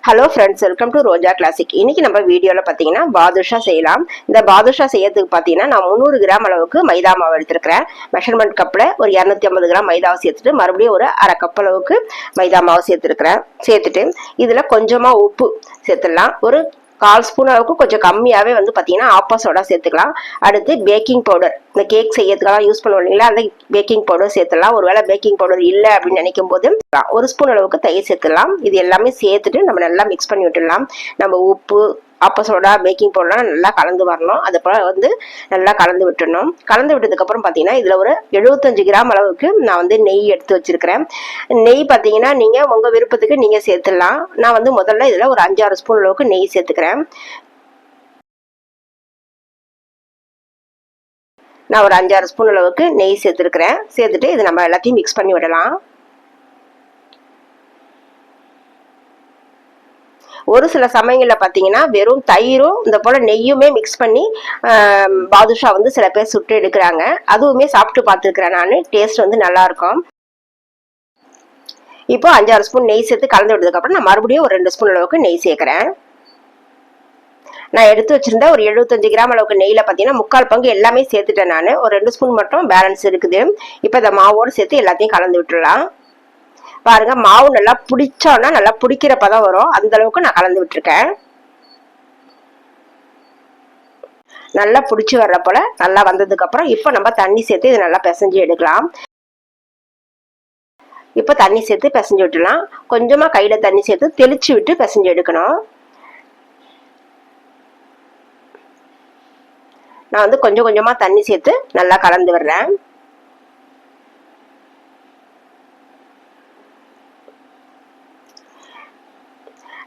Hello friends, welcome to Roja classic. இன்னைக்கு நம்ம வீடியோவில் பார்த்தீங்கன்னா பாதுஷா செய்யலாம். இந்த பாதுஷா செய்யறதுக்கு பார்த்தீங்கன்னா நான் 300 கிராம் அளவுக்கு மைதா மாவு எடுத்துருக்கிறேன். மெஷர்மெண்ட் கப்பில் ஒரு 250 கிராம் மைதாவை சேர்த்துட்டு மறுபடியும் ஒரு அரை கப் அளவுக்கு மைதா மாவு சேர்த்துட்டு இதில் கொஞ்சமாக உப்பு சேர்த்துடலாம். ஒரு 1/4 ஸ்பூன் அளவுக்கு கொஞ்சம் கம்மியாகவே பார்த்தீங்கன்னா ஆப்பா சோடா சேர்த்துக்கலாம். அடுத்து பேக்கிங் பவுடர், இந்த கேக் செய்யறதுக்காக யூஸ் பண்ணுவோம் இல்லைங்களா, அந்த பேக்கிங் பவுடர் சேர்த்துடலாம். ஒருவேளை பேக்கிங் பவுடர் இல்லை அப்படின்னு நினைக்கும் போது 1 ஸ்பூன் அளவுக்கு தயிர் சேர்த்துடலாம். இது எல்லாமே சேர்த்துட்டு நம்ம நல்லா மிக்ஸ் பண்ணி விட்டுடலாம். நம்ம உப்பு, ஆப்ப சோடா, பேக்கிங் பவுடர்லாம் நல்லா கலந்து வரணும். அது போல் நல்லா கலந்து விட்டுடணும். கலந்து விட்டதுக்கப்புறம் பார்த்தீங்கன்னா இதில் ஒரு 75 கிராம் அளவுக்கு நான் நெய் எடுத்து வச்சிருக்கிறேன். நெய் பார்த்தீங்கன்னா நீங்கள் உங்கள் விருப்பத்துக்கு நீங்கள் சேர்த்துடலாம். நான் முதல்ல இதில் ஒரு 5-6 ஸ்பூன் அளவுக்கு நெய் சேர்த்துக்கிறேன். நான் ஒரு 5-6 ஸ்பூன் அளவுக்கு நெய் சேர்த்துருக்கிறேன். சேர்த்துட்டு இது நம்ம எல்லாத்தையும் மிக்ஸ் பண்ணி விடலாம். ஒரு சில சமயங்களில் பார்த்தீங்கன்னா வெறும் தயிரும் இந்த போல் நெய்யுமே மிக்ஸ் பண்ணி பாதுஷா சில பேர் சுட்டு எடுக்கிறாங்க. அதுவுமே சாப்பிட்டு பார்த்துருக்குறேன் நான். டேஸ்ட் நல்லாயிருக்கும். இப்போ 5-6 ஸ்பூன் நெய் சேர்த்து கலந்து விட்டதுக்கப்புறம் நான் மறுபடியும் ஒரு 2 ஸ்பூன் அளவுக்கு நெய் சேர்க்குறேன். நான் எடுத்து வச்சிருந்த ஒரு 75 கிராம் அளவுக்கு நெய்யில் பார்த்தீங்கன்னா 3/4 பங்கு எல்லாமே சேர்த்துட்டேன். நான் ஒரு 2 ஸ்பூன் மட்டும் பேலன்ஸ் இருக்குது. இப்போ இந்த மாவோடு சேர்த்து எல்லாத்தையும் கலந்து விட்டுடலாம். பாருங்க, மாவு நல்லா பிடிச்சோன்னா நல்லா பிடிக்கிற பதம் வரும். அந்த அளவுக்கு நான் கலந்து விட்டுருக்கேன். நல்லா பிடிச்சி வர்ற போல நல்லா வந்ததுக்கு அப்புறம் இப்போ நம்ம தண்ணி சேர்த்து இது நல்லா பிசைஞ்சு எடுக்கலாம். இப்போ தண்ணி சேர்த்து பிசைஞ்சு விட்டுலாம். கொஞ்சமா கையில தண்ணி சேர்த்து தெளிச்சு விட்டு பிசைஞ்சு எடுக்கணும். நான் கொஞ்சம் கொஞ்சமா தண்ணி சேர்த்து நல்லா கலந்து விடுறேன்.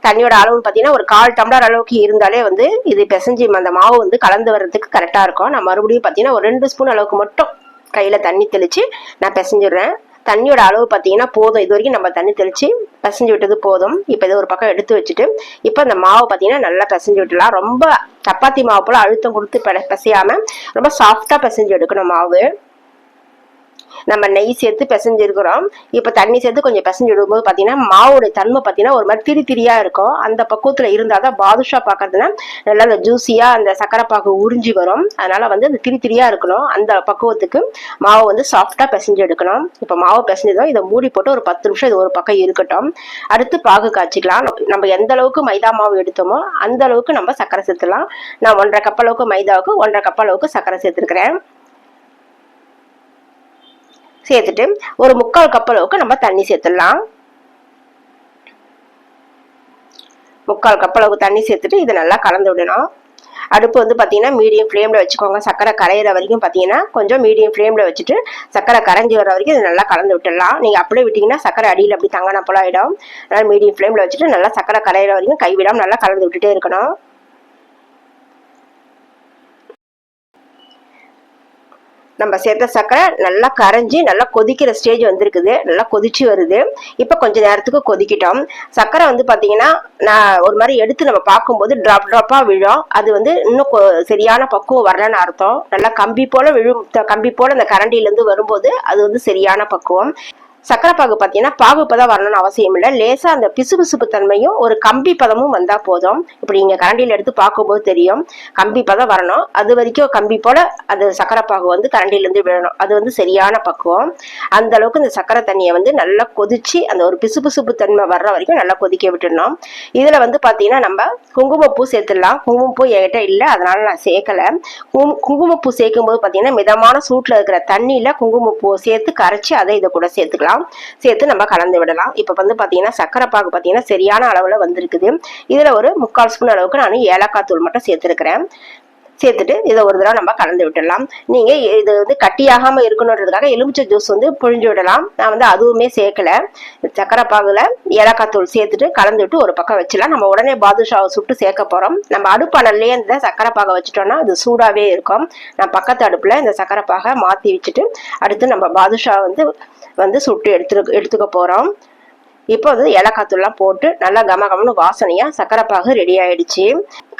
தண்ணியோட அளவு பார்த்தீங்கன்னா ஒரு 1/4 டம்ளர் அளவுக்கு இருந்தாலே இது பிசைஞ்சு அந்த மாவு கலந்து வர்றதுக்கு கரெக்டாக இருக்கும். நான் மறுபடியும் பார்த்தீங்கன்னா ஒரு 2 ஸ்பூன் அளவுக்கு மட்டும் கையில் தண்ணி தெளித்து நான் பிசைஞ்சிடுறேன். தண்ணியோட அளவு பார்த்தீங்கன்னா போதும். இது வரைக்கும் நம்ம தண்ணி தெளித்து பிசைஞ்சு விட்டது போதும். இப்போ இதை ஒரு பக்கம் எடுத்து வச்சுட்டு இப்போ அந்த மாவு பார்த்தீங்கன்னா நல்லா பிசைஞ்சு விட்டுலாம். ரொம்ப சப்பாத்தி மாவு போல் அழுத்தம் கொடுத்து பிசையாமல் ரொம்ப சாஃப்டாக பிசைஞ்சு எடுக்கணும் மாவு. நம்ம நெய் சேர்த்து பிசைஞ்சிருக்கிறோம். இப்போ தண்ணி சேர்த்து கொஞ்சம் பிசைஞ்சு விடும்போது பார்த்தீங்கன்னா மாவோட தன்மை பார்த்தீங்கன்னா ஒரு மாதிரி திரியா இருக்கும். அந்த பக்குவத்தில் இருந்தால் தான் பாதுஷா பார்க்கறதுனா நல்லா அந்த ஜூஸியாக அந்த சக்கரை பாகு உறிஞ்சி வரும். அதனால அந்த திரியா இருக்கணும். அந்த பக்குவத்துக்கு மாவு சாஃப்டாக பிசைஞ்சு எடுக்கணும். இப்போ மாவு பிசைஞ்சதும் இதை மூடி போட்டு ஒரு 10 நிமிஷம் இது ஒரு பக்கம் இருக்கட்டும். அடுத்து பாகு காய்ச்சிக்கலாம். நம்ம எந்த அளவுக்கு மைதா மாவு எடுத்தோமோ அந்த அளவுக்கு நம்ம சக்கரை சேர்த்துலாம். நான் 1.5 கப் அளவுக்கு மைதாவுக்கு 1.5 கப் அளவுக்கு சக்கரை சேர்த்துருக்கிறேன். சேர்த்துட்டு ஒரு 3/4 கப் அளவுக்கு நம்ம தண்ணி சேர்த்துடலாம். 3/4 கப் அளவுக்கு தண்ணி சேர்த்துட்டு இதை நல்லா கலந்து விடணும். அடுப்பு பார்த்தீங்கன்னா மீடியம் ஃப்ளேமில் வச்சுக்கோங்க. சக்கரை கரையிற வரைக்கும் பார்த்தீங்கன்னா கொஞ்சம் மீடியம் ஃப்ளேமில் வச்சுட்டு சக்கரை கரைஞ்சி வர வரைக்கும் இது நல்லா கலந்து விட்டுடலாம். நீங்கள் அப்படியே விட்டிங்கன்னா சக்கரை அடியில் அப்படி தங்கின போல ஆகிடும். அதனால் மீடியம் ஃப்ளேமில் வச்சுட்டு நல்லா சக்கரை கரையிற வரைக்கும் கைவிடாமல் நல்லா கலந்து விட்டுட்டே இருக்கணும். நம்ம சேர்த்த சக்கரை நல்லா கரைஞ்சி நல்லா கொதிக்கிற ஸ்டேஜ் வந்திருக்குது. நல்லா கொதிச்சு வருது. இப்போ கொஞ்ச நேரத்துக்கு கொதிக்கிட்டோம். சக்கரை பார்த்தீங்கன்னா நான் ஒரு மாதிரி எடுத்து நம்ம பார்க்கும்போது ட்ராப்பாக விழும். அது இன்னும் சரியான பக்குவம் வரலன்னு அர்த்தம். நல்லா கம்பி போல விழும். கம்பி போல அந்த கரண்டியிலேருந்து வரும்போது அது சரியான பக்குவம். சக்கரை பாகு பார்த்தீங்கன்னா பாகு பதம் வரணும்னு அவசியம் இல்லை. லேசாக அந்த பிசுபிசுப்பு தன்மையும் ஒரு கம்பி பதமும் வந்தால் போதும். இப்படி நீங்கள் கரண்டியில் எடுத்து பார்க்கும்போது தெரியும். கம்பி பதம் வரணும். அது வரைக்கும் கம்பி போல அது சக்கரை பாகு கரண்டியிலேருந்து விழணும். அது சரியான பக்குவம். அந்த அளவுக்கு இந்த சக்கரை தண்ணியை நல்லா கொதிச்சு அந்த ஒரு பிசுபிசுப்பு தன்மை வர்ற வரைக்கும் நல்லா கொதிக்க விட்டுடணும். இதில் பார்த்தீங்கன்னா நம்ம குங்குமப்பூ சேர்த்துடலாம். குங்குமப்பூ என்கிட்ட இல்லை, அதனால நான் சேர்க்கலை. குங்குமப்பூ சேர்க்கும் போது பார்த்தீங்கன்னா மிதமான சூட்டில் இருக்கிற தண்ணியில் குங்குமப்பூவை சேர்த்து கரைச்சி அதை இதை கூட சேர்த்துக்கலாம். சேர்த்து நம்ம கலந்து விடலாம். இப்ப பாத்தீங்கன்னா சக்கரை பாகு பாத்தீங்கன்னா சரியான அளவுல வந்திருக்குது. இதுல ஒரு 3/4 ஸ்பூன் அளவுக்கு நான் ஏலக்காய் தூள் மட்டும் சேர்த்திருக்கிறேன். சேர்த்துட்டு இதை ஒரு தடவை நம்ம கலந்து விட்டுடலாம். நீங்க இது கட்டியாகாம இருக்கணுன்றதுக்காக எலுமிச்சை ஜூஸ் புழிஞ்சு விடலாம். நான் அதுவுமே சேர்க்கல. சக்கரை பாகுல ஏலக்காய் தூள் சேர்த்துட்டு கலந்து விட்டு ஒரு பக்கம் வச்சிடலாம். நம்ம உடனே பாதுஷாவை சுட்டு சேர்க்க போறோம். நம்ம அடுப்பானல்லையே இந்த சக்கரை பாகை வச்சுட்டோம்னா அது சூடாவே இருக்கும். நான் பக்கத்து அடுப்புல இந்த சக்கரை பாகை மாத்தி வச்சுட்டு அடுத்து நம்ம பாதுஷா சுட்டு எடுத்துக்க போறோம். இப்போ ஏலக்காய் தூள்லாம் போட்டு நல்லா கமகமன்னு வாசனையா சக்கரை பாகு ரெடி ஆயிடுச்சு.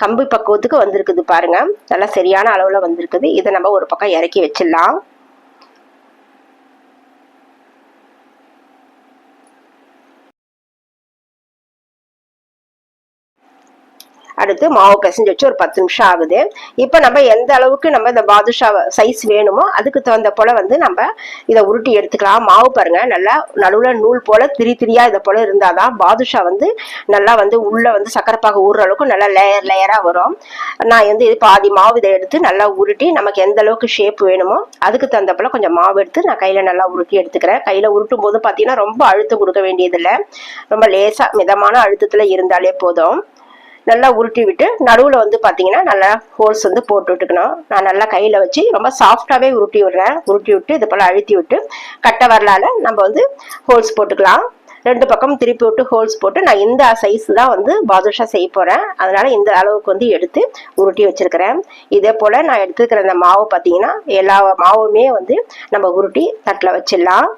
கம்பி பக்குவத்துக்கு வந்திருக்குது பாருங்க. நல்லா சரியான அளவுல வந்திருக்குது. இதை நம்ம ஒரு பக்கம் இறக்கி வச்சிடலாம். அடுத்து மாவு பிசைஞ்சு வச்சு ஒரு 10 நிமிஷம் ஆகுது. இப்போ நம்ம எந்த அளவுக்கு நம்ம இந்த பாதுஷா சைஸ் வேணுமோ அதுக்கு தகுந்த போல வந்து நம்ம இதை உருட்டி எடுத்துக்கலாம். மாவு பாருங்க நல்லா நடுவில் நூல் போல திரியா இதை போல இருந்தாதான் பாதுஷா வந்து நல்லா வந்து உள்ள வந்து சக்கரை பாகு ஊறுற அளவுக்கு நல்லா லேயரா வரும். நான் வந்து பாதி மாவு இதை எடுத்து நல்லா உருட்டி நமக்கு எந்த அளவுக்கு ஷேப் வேணுமோ அதுக்கு தகுந்த போல கொஞ்சம் மாவு எடுத்து நான் கையில நல்லா உருட்டி எடுத்துக்கிறேன். கையில உருட்டும் போது பாத்தீங்கன்னா ரொம்ப அழுத்தம் கொடுக்க வேண்டியதில்லை, ரொம்ப லேசா மிதமான அழுத்தத்துல இருந்தாலே போதும். நல்லா உருட்டி விட்டு நடுவுல வந்து பாத்தீங்கன்னா நல்லா ஹோல்ஸ் வந்து போட்டு விட்டுக்கணும். நான் நல்லா கையில வச்சு ரொம்ப சாஃப்டாவே உருட்டி விடுறேன். உருட்டி விட்டு இது போல அழுத்தி விட்டு கட்டை வரலால நம்ம வந்து ஹோல்ஸ் போட்டுக்கலாம். 2 பக்கம் திருப்பி விட்டு ஹோல்ஸ் போட்டு நான் இந்த சைஸ் தான் வந்து பாதுஷா செய்ய போறேன். அதனால இந்த அளவுக்கு வந்து எடுத்து உருட்டி வச்சிருக்கிறேன். இதே போல நான் எடுத்துக்கிற இந்த மாவு பாத்தீங்கன்னா எல்லா மாவுமே வந்து நம்ம உருட்டி தட்டுல வச்சிடலாம்.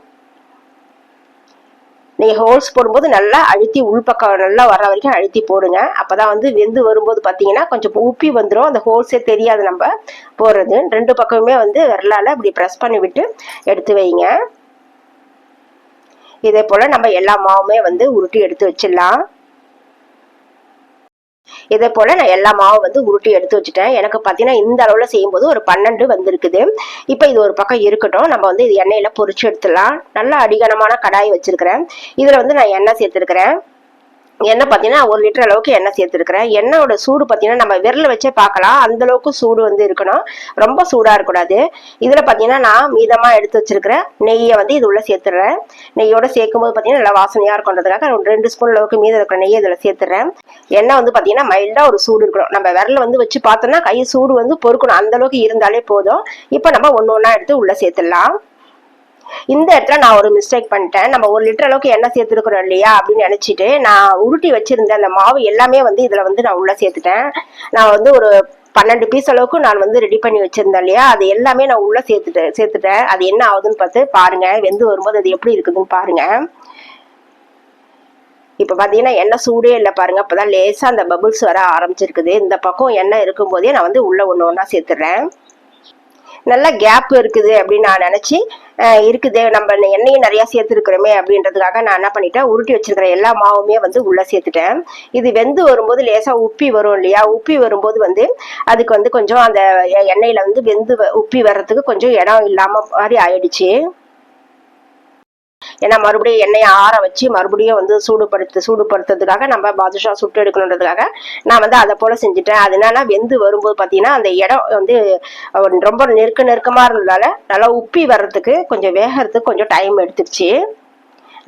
நீங்க ஹோல்ஸ் போடும்போது நல்லா அழுத்தி உள்பக்கம் நல்லா வர்ற வரைக்கும் அழுத்தி போடுங்க. அப்பதான் வந்து வெந்து வரும்போது பாத்தீங்கன்னா கொஞ்சம் உப்பி வந்துடும், அந்த ஹோல்ஸே தெரியாது நம்ம போடுறது. 2 பக்கமுமே வந்து விரலால இப்படி ப்ரெஸ் பண்ணி விட்டு எடுத்து வைங்க. இதே போல நம்ம எல்லா மாவுமே வந்து உருட்டி எடுத்து வச்சிடலாம். இதே போல நான் எல்லா மாவும் வந்து உருட்டி எடுத்து வச்சுட்டேன். எனக்கு பாத்தீங்கன்னா இந்த அளவுல செய்யும்போது ஒரு 12 வந்திருக்குது. இப்ப இது ஒரு பக்கம் இருக்கட்டும், நம்ம வந்து இது எண்ணெயில பொரிச்சு எடுத்துடலாம். நல்லா அடிகனமான கடாய் வச்சிருக்கிறேன். இதுல வந்து நான் எண்ணெய் சேர்த்திருக்கிறேன். எண்ணெய் பார்த்தீங்கன்னா 1 லிட்டர் அளவுக்கு எண்ணெய் சேர்த்துருக்கிறேன். எண்ணெயோட சூடு பார்த்தீங்கன்னா நம்ம விரல வச்சே பார்க்கலாம், அந்த அளவுக்கு சூடு வந்து இருக்கணும், ரொம்ப சூடா இருக்கக்கூடாது. இதுல பார்த்தீங்கன்னா நான் மீதமா எடுத்து வச்சிருக்கிற நெய்யை வந்து இது உள்ள சேர்த்துடுறேன். நெய்யோட சேர்க்கும் போது பார்த்தீங்கன்னா நல்லா வாசனையா இருக்குன்றதுக்காக 2 ஸ்பூன் அளவுக்கு மீத இருக்கிற நெய்யை இதுல சேர்த்துறேன். எண்ணெய் வந்து பார்த்தீங்கன்னா மைல்டா ஒரு சூடு இருக்கணும். நம்ம விரல வந்து வச்சு பார்த்தோம்னா கை சூடு வந்து பொறுக்கணும், அந்த அளவுக்கு இருந்தாலே போதும். இப்போ நம்ம ஒண்ணு எடுத்து உள்ள சேர்த்துடலாம். இந்த இடத்துல நான் ஒரு மிஸ்டேக் பண்ணிட்டேன். நம்ம 1 லிட்டர் அளவுக்கு எண்ணெய் சேர்த்துருக்கிறோம் இல்லையா அப்படின்னு நினைச்சிட்டு நான் உருட்டி வச்சிருந்த அந்த மாவு எல்லாமே வந்து இதுல வந்து நான் உள்ள சேர்த்துட்டேன். நான் வந்து ஒரு 12 பீஸ் அளவுக்கு நான் வந்து ரெடி பண்ணி வச்சிருந்தேன் இல்லையா, அது எல்லாமே நான் உள்ள சேர்த்துட்டேன். அது என்ன ஆகுதுன்னு பார்த்து பாருங்க, வெந்து வரும்போது அது எப்படி இருக்குதுன்னு பாருங்க. இப்ப பாத்தீங்கன்னா எண்ணெய் சூடே இல்லை பாருங்க, அப்பதான் லேசா அந்த பபுள்ஸ் வர ஆரம்பிச்சிருக்குது. இந்த பக்கம் எண்ணெய் இருக்கும் போதே நான் வந்து உள்ள ஒண்ணா சேர்த்துடுறேன். நல்ல கேப் இருக்குது அப்படின்னு நான் நினைச்சு இருக்குது, நம்ம எண்ணெயும் நிறைய சேர்த்துருக்கிறோமே அப்படின்றதுக்காக நான் என்ன பண்ணிட்டேன், உருட்டி வச்சிருக்கிற எல்லா மாவுமே வந்து உள்ள சேர்த்துட்டேன். இது வெந்து வரும்போது லேசா உப்பி வரும் இல்லையா, உப்பி வரும்போது வந்து அதுக்கு வந்து கொஞ்சம் அந்த எண்ணெயில வந்து வெந்து உப்பி வர்றதுக்கு கொஞ்சம் இடம் இல்லாம மாதிரி ஆயிடுச்சு. ஏன்னா மறுபடியும் எண்ணெயை ஆற வச்சு மறுபடியும் வந்து சூடுபடுத்துறதுக்காக நம்ம பாதுஷா சுட்டு எடுக்கணுன்றதுக்காக நான் வந்து அதை போல செஞ்சுட்டேன். அதனால வெந்து வரும்போது பாத்தீங்கன்னா அந்த இடம் வந்து ரொம்ப நெருக்கமா இருந்ததால நல்லா உப்பி வர்றதுக்கு கொஞ்சம் வேகிறதுக்கு கொஞ்சம் டைம் எடுத்துருச்சு.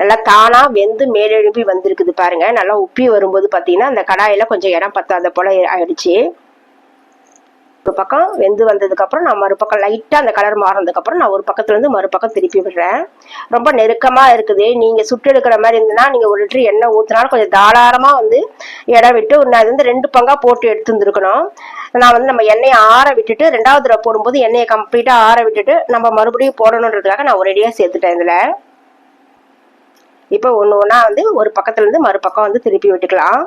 நல்லா தானா வெந்து மேலெழுப்பி வந்திருக்குது பாருங்க. நல்லா உப்பி வரும்போது பாத்தீங்கன்னா அந்த கடாயில கொஞ்சம் இடம் பத்தாத போல ஆயிடுச்சு. ஒரு பக்கம் வெந்து வந்ததுக்கு அப்புறம் நான் மறுபக்கம் லைட்டா அந்த கலர் மாறினதுக்கு அப்புறம் நான் ஒரு பக்கத்துல இருந்து மறுபக்கம் திருப்பி விடுறேன். ரொம்ப நெருக்கமா இருக்குது. நீங்க சுட்டு எடுக்கிற மாதிரி இருந்ததுன்னா நீங்க 1 லிட்டர் எண்ணெய் ஊத்தினாலும் கொஞ்சம் தாராளமா வந்து இடம் விட்டு நான் வந்து 2 பங்கா போட்டு எடுத்து இருந்திருக்கணும். நான் வந்து நம்ம எண்ணெயை ஆற விட்டுட்டு 2வது தடவை போடும்போது எண்ணெயை கம்ப்ளீட்டா ஆற விட்டுட்டு நம்ம மறுபடியும் போடணுன்றதுக்காக நான் ஒரேடியா சேர்த்துட்டேன் இதுல. இப்ப ஒண்ணா வந்து ஒரு பக்கத்துல இருந்து மறுபக்கம் வந்து திருப்பி விட்டுக்கலாம்.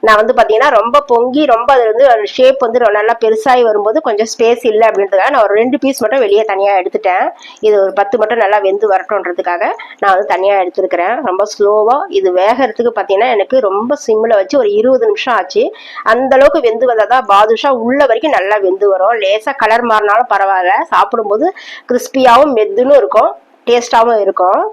நான் வந்து பாத்தீங்கன்னா ரொம்ப பொங்கி ரொம்ப அது வந்து ஷேப் வந்து நல்லா பெருசாகி வரும்போது கொஞ்சம் ஸ்பேஸ் இல்லை அப்படின்றதுக்காக நான் ஒரு 2 பீஸ் மட்டும் வெளியே தனியா எடுத்துட்டேன். இது ஒரு 10 மட்டும் நல்லா வெந்து வரட்டும்ன்றதுக்காக நான் வந்து தனியா எடுத்துருக்கிறேன். ரொம்ப ஸ்லோவா இது வேகிறதுக்கு பாத்தீங்கன்னா எனக்கு ரொம்ப சிம்ல வச்சு ஒரு 20 நிமிஷம் ஆச்சு. அந்த அளவுக்கு வெந்து வந்தாதான் பாதுஷா உள்ள வரைக்கும் நல்லா வெந்து வரும். லேசா கலர் மாறினாலும் பரவாயில்ல, சாப்பிடும்போது கிறிஸ்பியாவும் மெத்துன்னு இருக்கும், டேஸ்டாவும் இருக்கும்.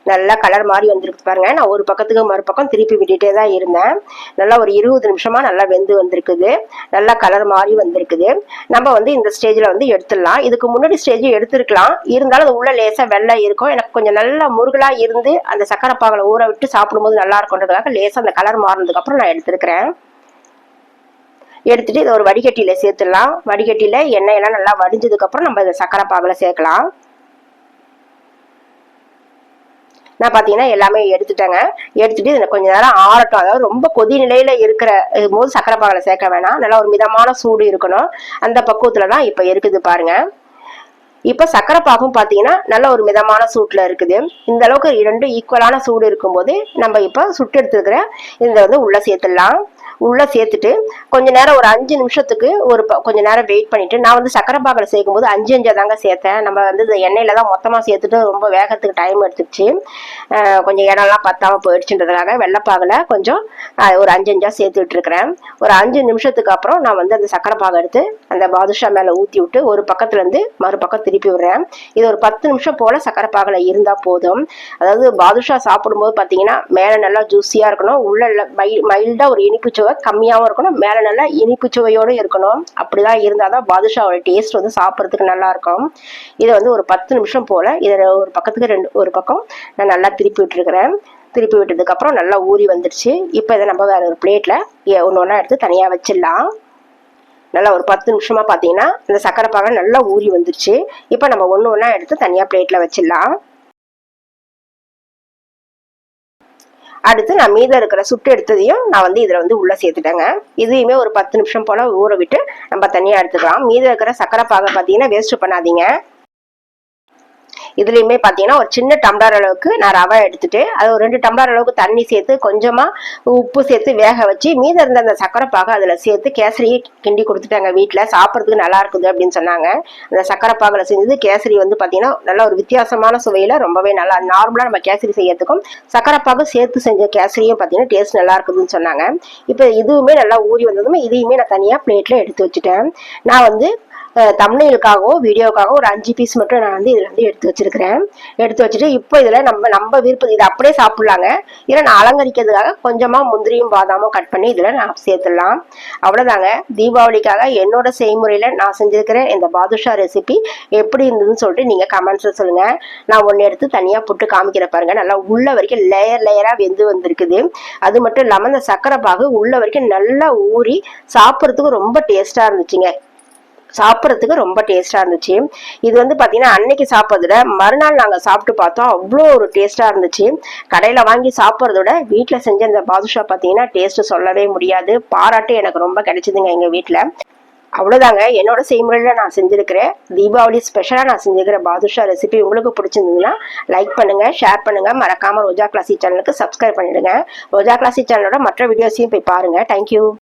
நல்லா கலர் மாதிரி வந்திருக்கு பாருங்க. நான் ஒரு பக்கத்துக்கு மறுபக்கம் திருப்பி விட்டுட்டே தான் இருந்தேன். நல்லா ஒரு 20 நிமிஷமா நல்லா வெந்து வந்திருக்குது. நல்லா கலர் மாதிரி வந்திருக்குது. நம்ம வந்து இந்த ஸ்டேஜ்ல வந்து எடுத்துடலாம். இதுக்கு முன்னாடி ஸ்டேஜ் எடுத்துருக்கலாம், இருந்தாலும் அது உள்ள லேசா வெள்ளை இருக்கும். எனக்கு கொஞ்சம் நல்லா முருகலா இருந்து அந்த சக்கரை பாகலை ஊற விட்டு சாப்பிடும்போது நல்லா இருக்கும்ன்றதுக்காக லேசா அந்த கலர் மாறினதுக்கு அப்புறம் நான் எடுத்துருக்கிறேன். எடுத்துட்டு இதை ஒரு வடிகட்டியில சேர்த்துடலாம். வடிகட்டியில எண்ணெயெல்லாம் நல்லா வடிஞ்சதுக்கு அப்புறம் நம்ம இந்த சக்கரை பாகலை சேர்க்கலாம். நான் பாத்தீங்கன்னா எல்லாமே எடுத்துட்டேங்க. எடுத்துட்டு இதை கொஞ்ச நேரம் ஆறட்டும். அதாவது ரொம்ப கொதி நிலையில இருக்கிற போது சக்கரை பாகலை சேர்க்க வேணாம், நல்லா ஒரு மிதமான சூடு இருக்கணும். அந்த பக்குவத்துலதான் இப்ப இருக்குது பாருங்க. இப்ப சக்கரை பாகும் பாத்தீங்கன்னா நல்ல ஒரு மிதமான சூட்ல இருக்குது. இந்த அளவுக்கு 2 ஈக்குவலான சூடு இருக்கும்போது நம்ம இப்ப சுட்டு எடுத்துக்கிற இந்த வந்து உள்ள சேர்த்துடலாம். உள்ளே சேர்த்துட்டு கொஞ்ச நேரம் ஒரு 5 நிமிஷத்துக்கு கொஞ்ச நேரம் வெயிட் பண்ணிட்டு, நான் வந்து சக்கரை பாகில் சேர்க்கும் போது 5 தாங்க சேர்த்தேன். நம்ம வந்து இந்த எண்ணெயில தான் மொத்தமாக சேர்த்துட்டு ரொம்ப வேகத்துக்கு டைம் எடுத்துச்சு. கொஞ்சம் இடம்லாம் பத்தாமல் போயிடுச்சுன்றதுக்காக வெள்ளைப்பாகில் கொஞ்சம் ஒரு 5 சேர்த்து விட்டுருக்கிறேன். ஒரு 5 நிமிஷத்துக்கு அப்புறம் நான் வந்து அந்த சக்கரை பாகை எடுத்து அந்த பாதுஷா மேலே ஊற்றி விட்டு ஒரு பக்கத்துலேருந்து மறுபக்கம் திருப்பி விடுறேன். இது ஒரு 10 நிமிஷம் போல் சக்கரை பாகில் இருந்தால் போதும். அதாவது பாதுஷா சாப்பிடும்போது பார்த்தீங்கன்னா மேலே நல்லா ஜூஸியாக இருக்கணும், உள்ள மைல்டாக ஒரு இனிப்பு சுவை கம்மியாகவும் இருக்கணும், மேலே நல்லா இனிப்பு சுவையோடு இருக்கணும். அப்படிதான் இருந்தால் தான் பாதுஷாவோட டேஸ்ட் வந்து சாப்பிட்றதுக்கு நல்லா இருக்கும். இதை வந்து ஒரு 10 நிமிஷம் போல் இதில் ஒரு பக்கத்துக்கு ஒரு பக்கம் நான் நல்லா திருப்பி விட்டுருக்கிறேன். திருப்பி விட்டதுக்கப்புறம் நல்லா ஊறி வந்துடுச்சு. இப்போ இதை நம்ம வேற ஒரு பிளேட்டில் ஒன்று ஒன்றா எடுத்து தனியாக வச்சிடலாம். நல்லா ஒரு 10 நிமிஷமா பார்த்தீங்கன்னா இந்த சக்கரை பாகை நல்லா ஊறி வந்துருச்சு. இப்போ நம்ம ஒன்று ஒன்றா எடுத்து தனியாக பிளேட்டில் வச்சிடலாம். அடுத்து நான் மீதம் இருக்கிற சுட்டு எடுத்ததையும் நான் வந்து இதில் வந்து உள்ளே சேர்த்துட்டேங்க. இதையுமே ஒரு 10 நிமிஷம் போல் ஊற விட்டு நம்ம தனியாக எடுத்துக்கலாம். மீதம் இருக்கிற சக்கரை பாகை பார்த்தீங்கன்னா வேஸ்ட் பண்ணாதீங்க. இதுலையுமே பார்த்தீங்கன்னா ஒரு சின்ன டம்ளர் அளவுக்கு நான் ரவை எடுத்துட்டு அது ஒரு 2 டம்ளர் அளவுக்கு தண்ணி சேர்த்து கொஞ்சமாக உப்பு சேர்த்து வேக வச்சு மீதம் இருந்த அந்த சக்கரை பாகை அதில் சேர்த்து கேசரியை கிண்டி கொடுத்துட்டாங்க. வீட்டில் சாப்பிட்றதுக்கு நல்லா இருக்குது அப்படின்னு சொன்னாங்க. அந்த சக்கரை பாகில் செஞ்சது கேசரி வந்து பார்த்தீங்கன்னா நல்ல ஒரு வித்தியாசமான சுவையில் ரொம்பவே நல்லா, நார்மலாக நம்ம கேசரி செய்யறதுக்கும் சக்கரை பாகு சேர்த்து செஞ்ச கேசரியும் பார்த்தீங்கன்னா டேஸ்ட் நல்லா இருக்குதுன்னு சொன்னாங்க. இப்போ இதுவுமே நல்லா ஊறி வந்ததுமே இதையுமே நான் தனியாக பிளேட்டில் எடுத்து வச்சுட்டேன். நான் வந்து தம்ப்நெயிலுக்காகவோ வீடியோக்காக ஒரு 5 பீஸ் மட்டும் நான் வந்து இதில் வந்து எடுத்து வச்சிருக்கிறேன். எடுத்து வச்சுட்டு இப்போ இதில் நம்ம விருப்பம் இதை அப்படியே சாப்பிட்லாங்க. இதில் நான் அலங்கரிக்கிறதுக்காக கொஞ்சமாக முந்திரியும் பாதாமும் கட் பண்ணி இதில் நான் சேர்த்துடலாம். அவ்வளோதாங்க. தீபாவளிக்காக என்னோட செய்முறையில் நான் செஞ்சுருக்கிற இந்த பாதுஷா ரெசிபி எப்படி இருந்ததுன்னு சொல்லிட்டு நீங்கள் கமெண்ட்ஸில் சொல்லுங்கள். நான் ஒன்று எடுத்து தனியாக போட்டு காமிக்கிற பாருங்க. நல்லா உள்ள வரைக்கும் லேயராக வெந்து வந்திருக்குது. அது மட்டும் இல்லாமல் இந்த சக்கரை பாகு உள்ள வரைக்கும் நல்லா ஊறி சாப்பிட்றதுக்கு ரொம்ப டேஸ்ட்டாக இருந்துச்சுங்க. சாப்பிட்றதுக்கு ரொம்ப டேஸ்டா இருந்துச்சு. இது வந்து பார்த்தீங்கன்னா அன்னைக்கு சாப்பிட்றத மறுநாள் நாங்கள் சாப்பிட்டு பார்த்தோம், அவ்வளோ ஒரு டேஸ்டா இருந்துச்சு. கடையில் வாங்கி சாப்பிட்றத விட வீட்டில் செஞ்ச இந்த பாதுஷா பார்த்தீங்கன்னா டேஸ்ட் சொல்லவே முடியாது. பாராட்டு எனக்கு ரொம்ப கிடைச்சிதுங்க எங்கள் வீட்டில். அவ்வளோதாங்க என்னோட செய்முறையில் நான் செஞ்சுருக்கிறேன் தீபாவளி ஸ்பெஷலாக நான் செஞ்சுருக்கிற பாதுஷா ரெசிபி உங்களுக்கு பிடிச்சிருந்ததுன்னா லைக் பண்ணுங்கள், ஷேர் பண்ணுங்கள், மறக்காமல் ரோஜா கிளாசி சேனலுக்கு சப்ஸ்கிரைப் பண்ணிடுங்க. ரோஜா கிளாசி சேனலோட மற்ற வீடியோஸையும் போய் பாருங்கள். தேங்க்யூ.